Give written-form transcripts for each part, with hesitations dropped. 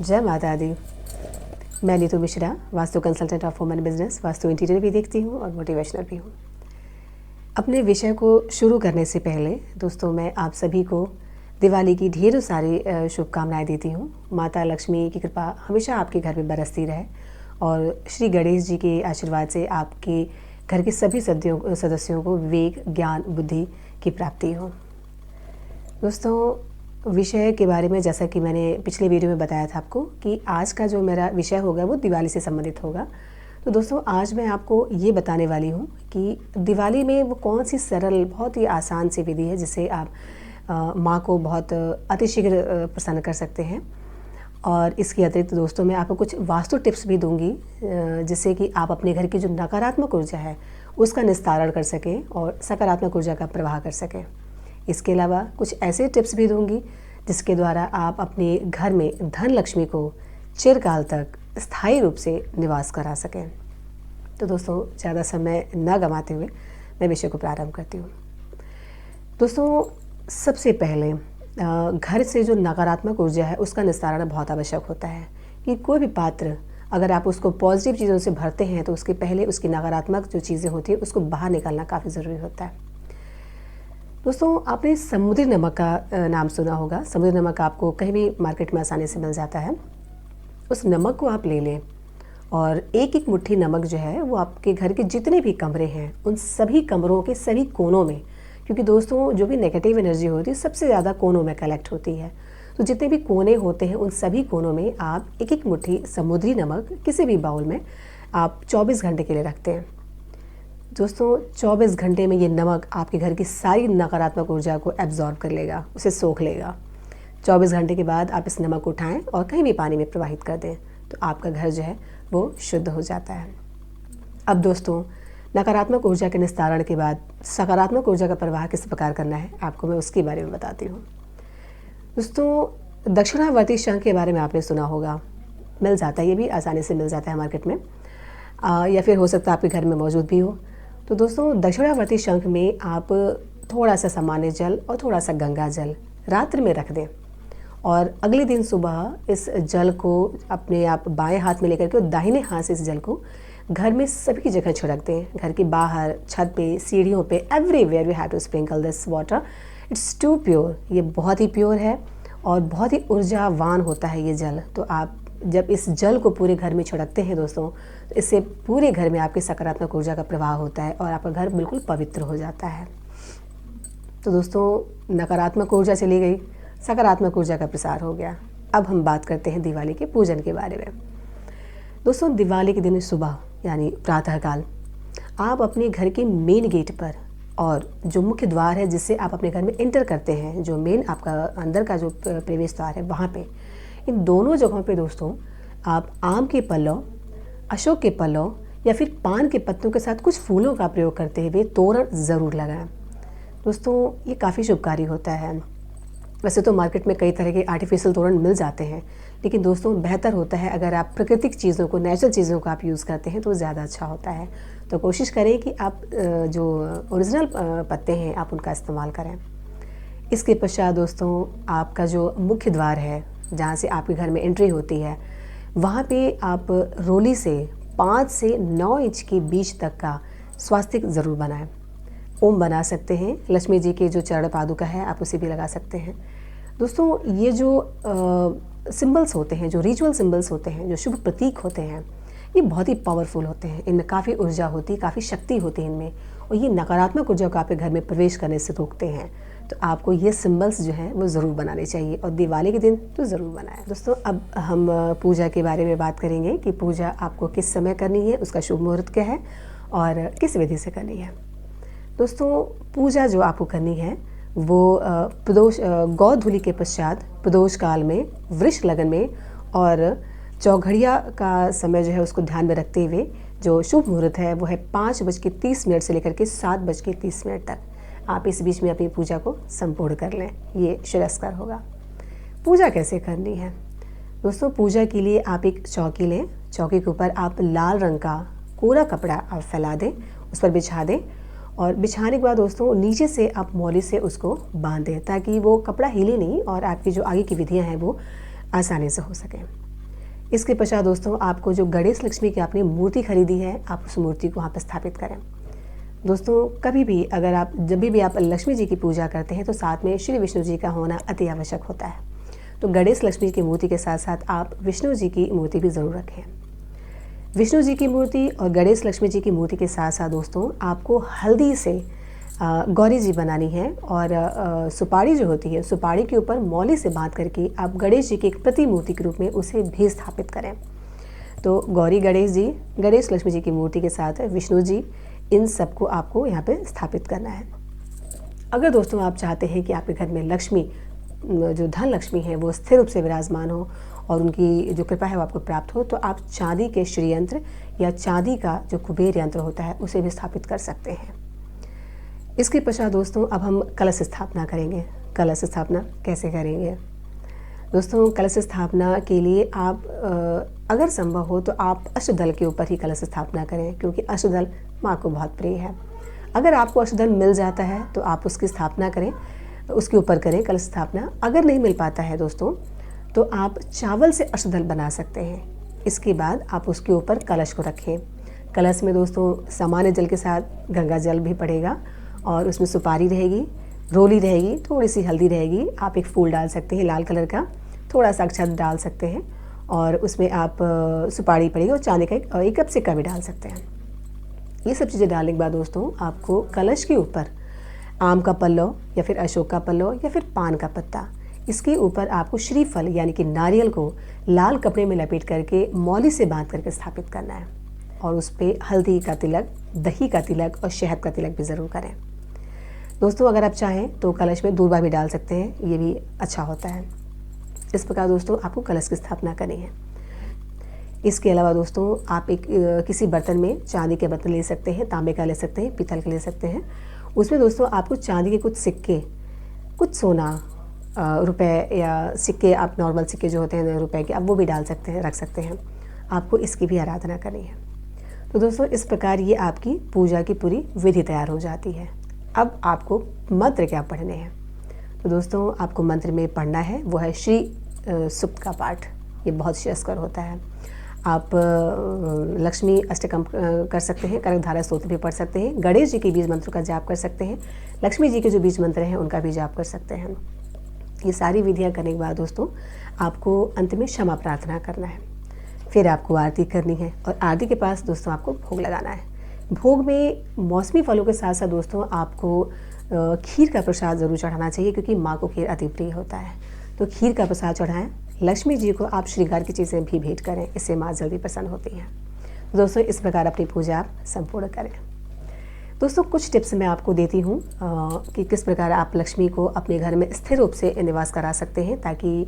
जय माता दी। मैं Neetu Mishra, vastu consultant of women business, vastu interior भी देखती हूँ और मोटिवेशनल भी हूँ। अपने विषय को शुरू करने से पहले दोस्तों मैं आप सभी को दिवाली की ढेरों सारी शुभकामनाएं देती हूँ। माता लक्ष्मी की कृपा हमेशा आपके घर में बरसती रहे और श्री गणेश जी के आशीर्वाद से आपके घर के सभी सदस्यों को विवेक, ज्ञान, बुद्धि की प्राप्ति हो। दोस्तों विषय के बारे में जैसा कि मैंने पिछले वीडियो में बताया था आपको कि आज का जो मेरा विषय होगा वो दिवाली से संबंधित होगा। तो दोस्तों आज मैं आपको ये बताने वाली हूँ कि दिवाली में वो कौन सी सरल, बहुत ही आसान सी विधि है जिससे आप माँ को बहुत अतिशीघ्र प्रसन्न कर सकते हैं। और इसके अतिरिक्त दोस्तों मैं आपको कुछ वास्तु टिप्स भी दूंगी जिससे कि आप अपने घर की जो नकारात्मक ऊर्जा है उसका निस्तारण कर सकें और सकारात्मक ऊर्जा का प्रवाह कर सकें। इसके अलावा कुछ ऐसे टिप्स भी दूंगी जिसके द्वारा आप अपने घर में धन लक्ष्मी को चिरकाल तक स्थायी रूप से निवास करा सकें। तो दोस्तों ज़्यादा समय न गंवाते हुए मैं विषय को प्रारंभ करती हूँ। दोस्तों सबसे पहले घर से जो नकारात्मक ऊर्जा है उसका निस्तारण बहुत आवश्यक होता है कि कोई भी पात्र अगर आप उसको पॉजिटिव चीज़ों से भरते हैं तो उसके पहले उसकी नकारात्मक जो चीज़ें होती हैं उसको बाहर निकालना काफ़ी ज़रूरी होता है। दोस्तों आपने समुद्री नमक का नाम सुना होगा। समुद्री नमक आपको कहीं भी मार्केट में आसानी से मिल जाता है। उस नमक को आप ले लें और एक एक मुट्ठी नमक जो है वो आपके घर के जितने भी कमरे हैं उन सभी कमरों के सभी कोनों में, क्योंकि दोस्तों जो भी नेगेटिव एनर्जी होती है सबसे ज़्यादा कोनों में कलेक्ट होती है, तो जितने भी कोने होते हैं उन सभी कोनों में आप एक एक मुट्ठी समुद्री नमक किसी भी बाउल में आप 24 घंटे के लिए रखते हैं। दोस्तों 24 घंटे में ये नमक आपके घर की सारी नकारात्मक ऊर्जा को एब्जॉर्ब कर लेगा, उसे सोख लेगा। 24 घंटे के बाद आप इस नमक को उठाएं और कहीं भी पानी में प्रवाहित कर दें तो आपका घर जो है वो शुद्ध हो जाता है। अब दोस्तों नकारात्मक ऊर्जा के निस्तारण के बाद सकारात्मक ऊर्जा का प्रवाह किस प्रकार करना है आपको मैं उसके बारे में बताती हूँ। दोस्तों दक्षिणावर्ती शंख के बारे में आपने सुना होगा, मिल जाता है, ये भी आसानी से मिल जाता है मार्केट में, या फिर हो सकता है आपके घर में मौजूद भी हो। तो दोस्तों दक्षिणावर्ती शंख में आप थोड़ा सा सामान्य जल और थोड़ा सा गंगा जल रात्रि में रख दें और अगले दिन सुबह इस जल को अपने आप बाएं हाथ में लेकर के दाहिने हाथ से इस जल को घर में सभी जगह छिड़क दें। घर के बाहर, छत पे, सीढ़ियों पे, everywhere we have to sprinkle this water. It's too pure, ये बहुत ही प्योर है और बहुत ही ऊर्जावान होता है ये जल। तो आप जब इस जल को पूरे घर में छिड़कते हैं दोस्तों तो इससे पूरे घर में आपके सकारात्मक ऊर्जा का प्रवाह होता है और आपका घर बिल्कुल पवित्र हो जाता है। तो दोस्तों नकारात्मक ऊर्जा चली गई, सकारात्मक ऊर्जा का प्रसार हो गया। अब हम बात करते हैं दिवाली के पूजन के बारे में। दोस्तों दिवाली के दिन सुबह यानी प्रातःकाल आप अपने घर के मेन गेट पर और जो मुख्य द्वार है जिससे आप अपने घर में एंटर करते हैं, जो मेन आपका अंदर का जो प्रवेश द्वार है, वहाँ पे इन दोनों जगहों पे दोस्तों आप आम के पल्लव, अशोक के पल्लव या फिर पान के पत्तों के साथ कुछ फूलों का प्रयोग करते हुए तोरण ज़रूर लगाएं। दोस्तों ये काफ़ी शुभकारी होता है। वैसे तो मार्केट में कई तरह के आर्टिफिशियल तोरण मिल जाते हैं, लेकिन दोस्तों बेहतर होता है अगर आप प्राकृतिक चीज़ों को, नेचुरल चीज़ों को आप यूज़ करते हैं तो ज़्यादा अच्छा होता है। तो कोशिश करें कि आप जो ओरिजिनल पत्ते हैं आप उनका इस्तेमाल करें। इसके पश्चात दोस्तों आपका जो मुख्य द्वार है जहाँ से आपके घर में एंट्री होती है वहाँ पे आप रोली से 5 से 9 इंच के बीच तक का स्वास्तिक ज़रूर बनाएं। ओम बना सकते हैं, लक्ष्मी जी के जो चरण पादुका है आप उसे भी लगा सकते हैं। दोस्तों ये जो सिंबल्स होते हैं, जो रिचुअल सिंबल्स होते हैं, जो शुभ प्रतीक होते हैं, ये बहुत ही पावरफुल होते हैं। इनमें काफ़ी ऊर्जा होती है, काफ़ी शक्ति होती है इनमें, और ये नकारात्मक ऊर्जा को आपके घर में प्रवेश करने से रोकते हैं। तो आपको ये सिंबल्स जो हैं वो ज़रूर बनाने चाहिए और दिवाली के दिन तो ज़रूर बनाएं। दोस्तों अब हम पूजा के बारे में बात करेंगे कि पूजा आपको किस समय करनी है, उसका शुभ मुहूर्त क्या है और किस विधि से करनी है। दोस्तों पूजा जो आपको करनी है वो प्रदोष गौधूलि के पश्चात प्रदोष काल में, वृष लगन में और चौघड़िया का समय जो है उसको ध्यान में रखते हुए जो शुभ मुहूर्त है वो है 5:30 से लेकर के 7:30 तक। आप इस बीच में अपनी पूजा को संपूर्ण कर लें, ये श्रेयस्कर होगा। पूजा कैसे करनी है दोस्तों? पूजा के लिए आप एक चौकी लें, चौकी के ऊपर आप लाल रंग का कोरा कपड़ा आप फैला दें, उस पर बिछा दें और बिछाने के बाद दोस्तों नीचे से आप मौली से उसको बांध दें ताकि वो कपड़ा हिले नहीं और आपकी जो आगे की विधियां हैं वो आसानी से हो सकें। इसके पश्चात दोस्तों आपको जो गणेश लक्ष्मी की आपने मूर्ति खरीदी है, आप उस मूर्ति को वहाँ पर स्थापित करें। दोस्तों कभी भी अगर आप जब भी आप लक्ष्मी जी की पूजा करते हैं तो साथ में श्री विष्णु जी का होना अति आवश्यक होता है। तो गणेश लक्ष्मी की मूर्ति के साथ साथ आप विष्णु जी की मूर्ति भी ज़रूर रखें। विष्णु जी की मूर्ति और गणेश लक्ष्मी जी की मूर्ति के साथ साथ दोस्तों आपको हल्दी से गौरी जी बनानी है और सुपारी जो होती है, सुपारी के ऊपर मौली से बांध करके आप गणेश जी की एक प्रतिमूर्ति के रूप में उसे भी स्थापित करें। तो गौरी गणेश जी, गणेश लक्ष्मी जी की मूर्ति के साथ विष्णु जी, इन सबको आपको यहाँ पे स्थापित करना है। अगर दोस्तों आप चाहते हैं कि आपके घर में लक्ष्मी, जो धन लक्ष्मी है, वो स्थिर रूप से विराजमान हो और उनकी जो कृपा है वो आपको प्राप्त हो, तो आप चांदी के श्री यंत्र या चांदी का जो कुबेर यंत्र होता है उसे भी स्थापित कर सकते हैं। इसके पश्चात दोस्तों अब हम कलश स्थापना करेंगे। कलश स्थापना कैसे करेंगे दोस्तों? कलश स्थापना के लिए आप अगर संभव हो तो आप अष्टदल के ऊपर ही कलश स्थापना करें, क्योंकि अष्टदल माँ को बहुत प्रिय है। अगर आपको अष्टदल मिल जाता है तो आप उसकी स्थापना करें, उसके ऊपर करें कलश स्थापना। अगर नहीं मिल पाता है दोस्तों तो आप चावल से अष्टदल बना सकते हैं। इसके बाद आप उसके ऊपर कलश को रखें। कलश में दोस्तों सामान्य जल के साथ गंगा जल भी पड़ेगा और उसमें सुपारी रहेगी, रोली रहेगी, थोड़ी सी हल्दी रहेगी। आप एक फूल डाल सकते हैं लाल कलर का, थोड़ा सा अक्षत डाल सकते हैं और उसमें आप सुपारी पड़ेगी और चांदी का एक कप सिक्का भी डाल सकते हैं। ये सब चीज़ें डालने के बाद दोस्तों आपको कलश के ऊपर आम का पल्लव या फिर अशोक का पल्लव या फिर पान का पत्ता, इसके ऊपर आपको श्रीफल यानी कि नारियल को लाल कपड़े में लपेट करके मौली से बांध करके स्थापित करना है और उस पर हल्दी का तिलक, दही का तिलक और शहद का तिलक भी ज़रूर करें। दोस्तों अगर आप चाहें तो कलश में दूर्वा भी डाल सकते हैं, ये भी अच्छा होता है। इस प्रकार दोस्तों आपको कलश की स्थापना करनी है। इसके अलावा दोस्तों आप एक किसी बर्तन में, चांदी के बर्तन ले सकते हैं, तांबे का ले सकते हैं, पीतल का ले सकते हैं। उसमें दोस्तों आपको चांदी के कुछ सिक्के, कुछ सोना, रुपए या सिक्के, आप नॉर्मल सिक्के जो होते हैं रुपए के, आप वो भी डाल सकते हैं, रख सकते हैं। आपको इसकी भी आराधना करनी है। तो दोस्तों इस प्रकार ये आपकी पूजा की पूरी विधि तैयार हो जाती है। अब आपको मंत्र क्या पढ़ने हैं? तो दोस्तों आपको मंत्र में पढ़ना है वो है श्री सुक्त का पाठ। ये बहुत श्रेयस्कर होता है। आप लक्ष्मी अष्टकम कर सकते हैं, कनकधारा स्तोत्र भी पढ़ सकते हैं, गणेश जी के बीज मंत्र का जाप कर सकते हैं, लक्ष्मी जी के जो बीज मंत्र हैं उनका भी जाप कर सकते हैं। ये सारी विधियां करने के बाद दोस्तों आपको अंत में क्षमा प्रार्थना करना है। फिर आपको आरती करनी है और आरती के पास दोस्तों आपको भोग लगाना है। भोग में मौसमी फलों के साथ साथ दोस्तों आपको खीर का प्रसाद ज़रूर चढ़ाना चाहिए, क्योंकि माँ को खीर अति प्रिय होता है। तो खीर का प्रसाद चढ़ाएं। लक्ष्मी जी को आप श्रृंगार की चीज़ें भी भेंट करें, इससे माँ जल्दी प्रसन्न होती हैं। दोस्तों इस प्रकार अपनी पूजा आप संपूर्ण करें। दोस्तों कुछ टिप्स मैं आपको देती हूँ कि किस प्रकार आप लक्ष्मी को अपने घर में स्थिर रूप से निवास करा सकते हैं, ताकि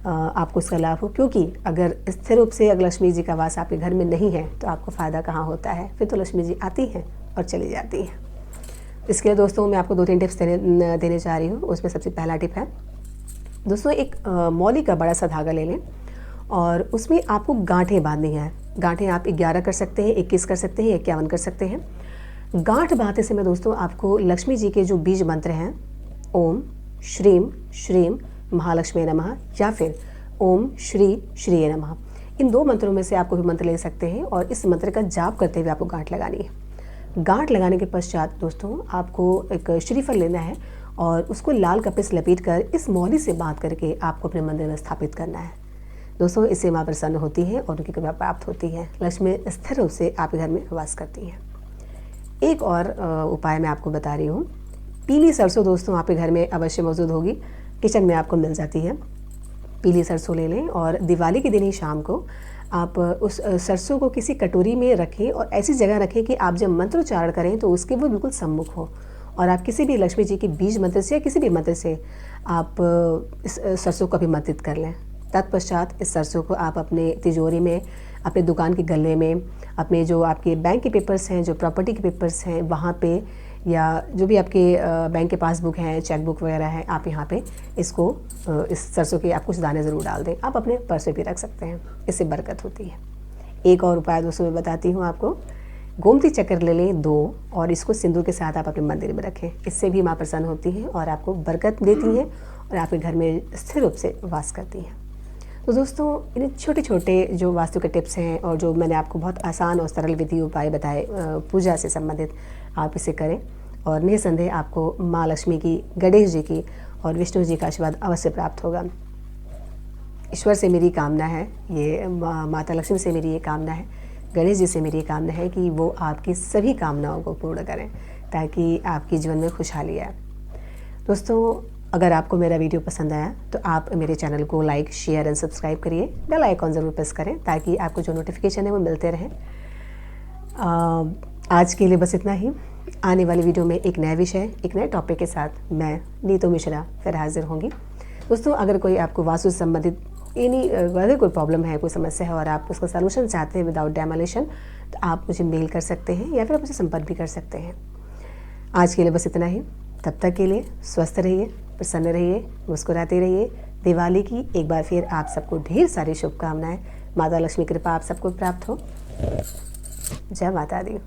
आपको इसका लाभ हो। क्योंकि अगर स्थिर रूप से अगर लक्ष्मी जी का वास आपके घर में नहीं है तो आपको फ़ायदा कहाँ होता है? फिर तो लक्ष्मी जी आती हैं और चली जाती हैं। इसके लिए दोस्तों मैं आपको 2-3 टिप्स देने जा रही हूँ। उसमें सबसे पहला टिप है दोस्तों, एक मौली का बड़ा सा धागा ले लें और उसमें आपको गांठें बांधनी है। गांठें आप 11 कर सकते हैं, 21 कर सकते हैं, 51 कर सकते हैं। गांठ बांधते समय दोस्तों आपको लक्ष्मी जी के जो बीज मंत्र हैं, ओम श्रीम श्रीम महालक्ष्मी नमः या फिर ओम श्री श्री नमः, इन 2 मंत्रों में से आप कोई भी मंत्र ले सकते हैं और इस मंत्र का जाप करते हुए आपको गांठ लगानी है। गांठ लगाने के पश्चात दोस्तों आपको एक श्रीफल लेना है और उसको लाल कपड़े से लपेट कर इस मौली से बांध करके आपको अपने मंदिर में स्थापित करना है। दोस्तों इससे माँ प्रसन्न होती है और उनकी कृपा प्राप्त होती है। लक्ष्मी स्थिर रूप से आपके घर में वास करती हैं। एक और उपाय मैं आपको बता रही हूँ। पीली सरसों दोस्तों आपके घर में अवश्य मौजूद होगी, किचन में आपको मिल जाती है। पीली सरसों ले लें और दिवाली के दिन ही शाम को आप उस सरसों को किसी कटोरी में रखें और ऐसी जगह रखें कि आप जब मंत्रोच्चारण करें तो उसके वो बिल्कुल सम्मुख हो और आप किसी भी लक्ष्मी जी की बीज मंत्र से या किसी भी मंत्र से आप इस सरसों को अभिमंत्रित कर लें। तत्पश्चात इस सरसों को आप अपने तिजोरी में, अपने दुकान के गले में, अपने जो आपके बैंक के पेपर्स हैं, जो प्रॉपर्टी के पेपर्स हैं वहाँ पे, या जो भी आपके बैंक के पासबुक हैं, चेकबुक वगैरह है, आप यहाँ पे इसको इस सरसों के आप कुछ दाने ज़रूर डाल दें। आप अपने पर्स में भी रख सकते हैं, इससे बरकत होती है। एक और उपाय दोस्तों मैं बताती हूँ आपको। गोमती चक्र ले लें 2 और इसको सिंदूर के साथ आप अपने मंदिर में रखें। इससे भी माँ प्रसन्न होती हैं और आपको बरकत देती हैं और आपके घर में स्थिर रूप से वास करती हैं। तो दोस्तों इन छोटे छोटे जो वास्तु के टिप्स हैं और जो मैंने आपको बहुत आसान और सरल विधि उपाय बताए पूजा से संबंधित, आप इसे करें और निसंदेह आपको माँ लक्ष्मी की, गणेश जी की और विष्णु जी का आशीर्वाद अवश्य प्राप्त होगा। ईश्वर से मेरी कामना है, ये माता लक्ष्मी से मेरी ये कामना है, गणेश जी से मेरी ये कामना है कि वो आपकी सभी कामनाओं को पूर्ण करें ताकि आपके जीवन में खुशहाली आए। दोस्तों अगर आपको मेरा वीडियो पसंद आया तो आप मेरे चैनल को लाइक, शेयर एंड सब्सक्राइब करिए। बेल आइकॉन ज़रूर प्रेस करें ताकि आपको जो नोटिफिकेशन है वो मिलते रहें। आज के लिए बस इतना ही। आने वाली वीडियो में एक नया विषय, एक नए टॉपिक के साथ मैं नीतू मिश्रा फिर हाजिर होंगी। दोस्तों अगर कोई आपको वास्तु से संबंधित अगर कोई प्रॉब्लम है, कोई समस्या है और आप उसका सलूशन चाहते हैं विदाउट डेमोलिशन, तो आप मुझे मेल कर सकते हैं या फिर आप मुझे संपर्क भी कर सकते हैं। आज के लिए बस इतना ही। तब तक के लिए स्वस्थ रहिए, प्रसन्न रहिए, मुस्कुराते रहिए। दिवाली की एक बार फिर आप सबको ढेर सारी शुभकामनाएं। माता लक्ष्मी कृपा आप सबको प्राप्त हो। जय माता दी।